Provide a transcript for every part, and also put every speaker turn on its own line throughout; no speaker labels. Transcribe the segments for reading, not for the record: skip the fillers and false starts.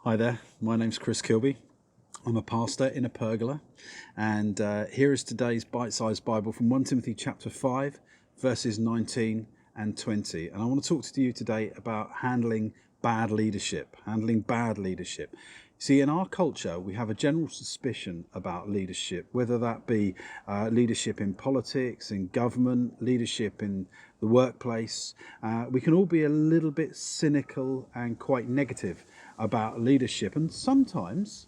Hi there, my name's Chris Kilby. I'm a pastor in a pergola, and here is today's bite-sized Bible from 1 Timothy chapter 5, verses 19 and 20. And I want to talk to you today about handling bad leadership. See, in our culture, we have a general suspicion about leadership, whether that be leadership in politics, in government, leadership in the workplace. We can all be a little bit cynical and quite negative about leadership, and sometimes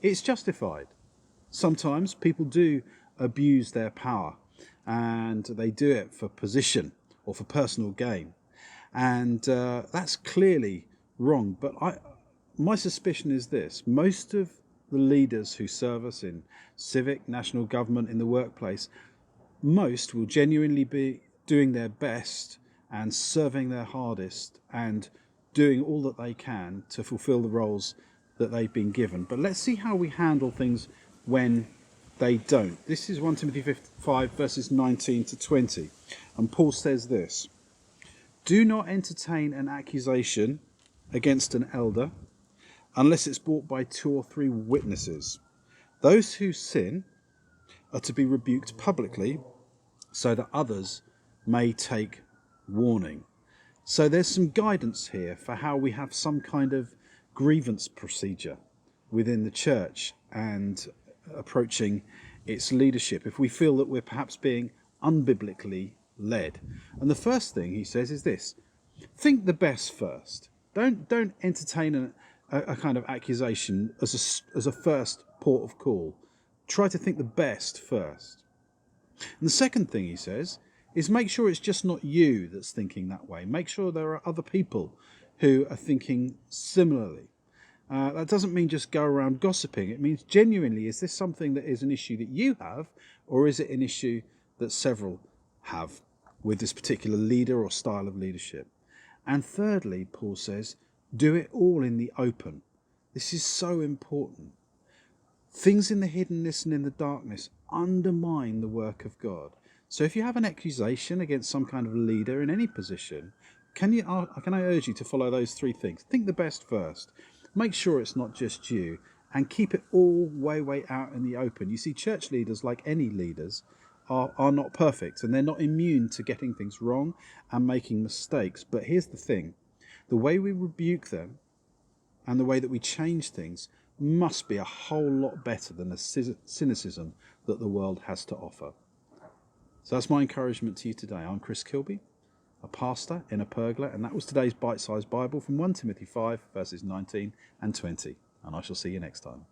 it's justified. Sometimes people do abuse their power, and they do it for position or for personal gain, and that's clearly wrong. But my suspicion is this: most of the leaders who serve us in civic, national government, in the workplace, most will genuinely be doing their best and serving their hardest and doing all that they can to fulfill the roles that they've been given. But let's see how we handle things when they don't. This is 1 Timothy 5 verses 19 to 20. And Paul says this: "Do not entertain an accusation against an elder unless it's brought by 2 or 3 witnesses. Those who sin are to be rebuked publicly so that others may take warning." So there's some guidance here for how we have some kind of grievance procedure within the church and approaching its leadership if we feel that we're perhaps being unbiblically led. And the first thing he says is this: think the best first. Don't entertain a kind of accusation as a first port of call. Try to think the best first. And the second thing he says is make sure it's just not you that's thinking that way. Make sure there are other people who are thinking similarly. That doesn't mean just go around gossiping. It means genuinely, is this something that is an issue that you have, or is it an issue that several have with this particular leader or style of leadership? And thirdly, Paul says, do it all in the open. This is so important. Things in the hiddenness and in the darkness undermine the work of God. So if you have an accusation against some kind of leader in any position, can I urge you to follow those 3 things? Think the best first. Make sure it's not just you, and keep it all way out in the open. You see, church leaders, like any leaders, are not perfect, and they're not immune to getting things wrong and making mistakes. But here's the thing: the way we rebuke them and the way that we change things must be a whole lot better than the cynicism that the world has to offer. So that's my encouragement to you today. I'm Chris Kilby, a pastor in a pergola, and that was today's bite-sized Bible from 1 Timothy 5 verses 19 and 20. And I shall see you next time.